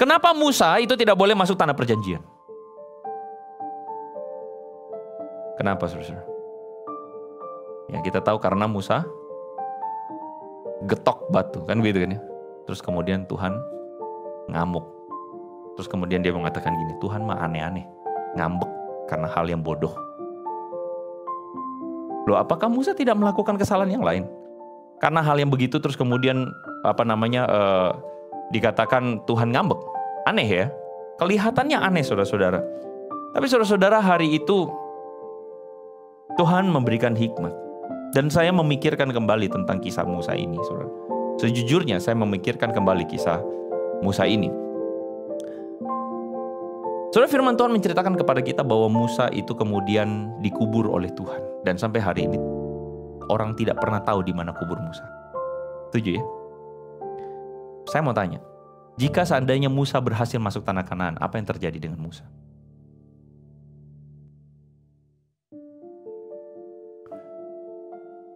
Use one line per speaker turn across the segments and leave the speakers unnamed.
Kenapa Musa itu tidak boleh masuk tanah perjanjian? Kenapa, saudara? Ya, kita tahu karena Musa getok batu, kan begitu kan ya. Terus kemudian Tuhan ngamuk. Terus kemudian dia mengatakan gini, Tuhan mah aneh-aneh, ngambek karena hal yang bodoh. Loh, apakah Musa tidak melakukan kesalahan yang lain? Karena hal yang begitu terus kemudian dikatakan Tuhan ngambek. Aneh ya. Kelihatannya aneh, saudara-saudara. Tapi saudara-saudara, hari itu Tuhan memberikan hikmat. Dan saya memikirkan kembali tentang kisah Musa ini, saudara. Sejujurnya saya memikirkan kembali kisah Musa ini. Saudara, firman Tuhan menceritakan kepada kita bahwa Musa itu kemudian dikubur oleh Tuhan. Dan sampai hari ini orang tidak pernah tahu di mana kubur Musa. Setuju ya? Saya mau tanya, jika seandainya Musa berhasil masuk tanah Kanaan, apa yang terjadi dengan Musa?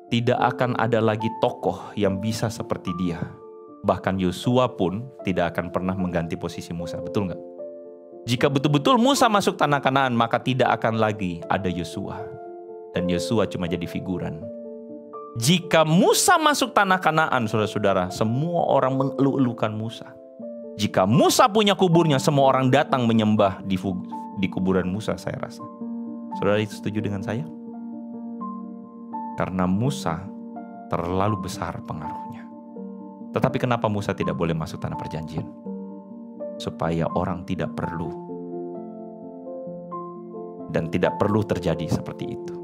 Tidak akan ada lagi tokoh yang bisa seperti dia. Bahkan Yosua pun tidak akan pernah mengganti posisi Musa, betul nggak? Jika betul-betul Musa masuk tanah Kanaan, maka tidak akan lagi ada Yosua. Dan Yosua cuma jadi figuran. Jika Musa masuk tanah Kanaan, saudara-saudara, semua orang mengeluh-elukan Musa. Jika Musa punya kuburnya, semua orang datang menyembah di kuburan Musa, saya rasa. Saudara itu setuju dengan saya? Karena Musa terlalu besar pengaruhnya. Tetapi kenapa Musa tidak boleh masuk tanah perjanjian? Supaya orang tidak perlu dan tidak perlu terjadi seperti itu.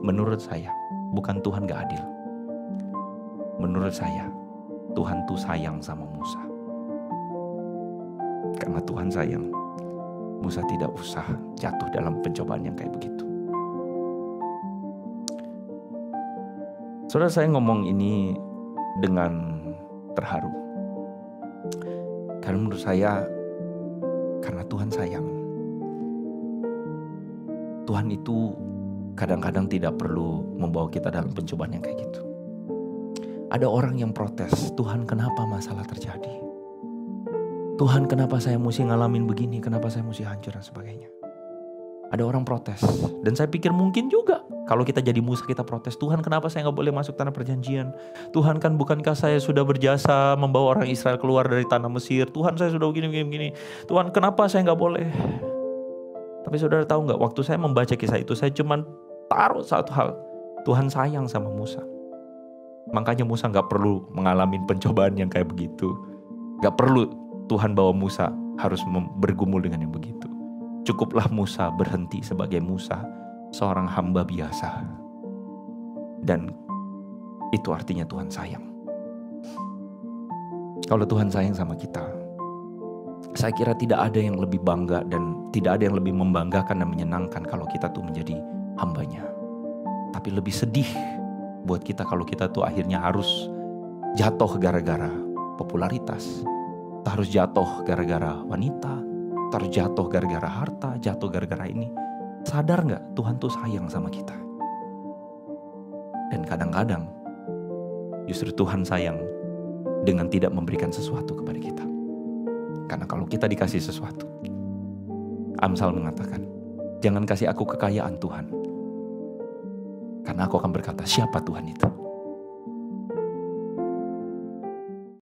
Menurut saya, bukan Tuhan gak adil. Menurut saya, Tuhan tuh sayang sama Musa. Karena Tuhan sayang, Musa tidak usah jatuh dalam pencobaan yang kayak begitu. Saudara, saya ngomong ini dengan terharu. Karena menurut saya, karena Tuhan sayang. Tuhan itu kadang-kadang tidak perlu membawa kita dalam pencobaan yang kayak gitu. Ada orang yang protes, Tuhan kenapa masalah terjadi? Tuhan kenapa saya mesti ngalamin begini? Kenapa saya mesti hancur dan sebagainya? Ada orang protes. Dan saya pikir mungkin juga kalau kita jadi Musa kita protes, Tuhan kenapa saya gak boleh masuk tanah perjanjian? Tuhan kan bukankah saya sudah berjasa membawa orang Israel keluar dari tanah Mesir? Tuhan saya sudah begini. Tuhan kenapa saya gak boleh? Tapi saudara tahu gak, waktu saya membaca kisah itu saya cuma taruh satu hal. Tuhan sayang sama Musa. Makanya Musa gak perlu mengalami pencobaan yang kayak begitu. Gak perlu Tuhan bawa Musa harus bergumul dengan yang begitu. Cukuplah Musa berhenti sebagai Musa, seorang hamba biasa. Dan itu artinya Tuhan sayang. Kalau Tuhan sayang sama kita, saya kira tidak ada yang lebih bangga dan tidak ada yang lebih membanggakan dan menyenangkan kalau kita tuh menjadi hambanya. Tapi lebih sedih buat kita kalau kita tuh akhirnya harus jatuh gara-gara popularitas. Kita harus jatuh gara-gara wanita, kita harus jatuh gara-gara harta, jatuh gara-gara ini. Sadar gak Tuhan tuh sayang sama kita? Dan kadang-kadang justru Tuhan sayang dengan tidak memberikan sesuatu kepada kita. Karena kalau kita dikasih sesuatu, Amsal mengatakan, jangan kasih aku kekayaan Tuhan. Karena aku akan berkata, siapa Tuhan itu?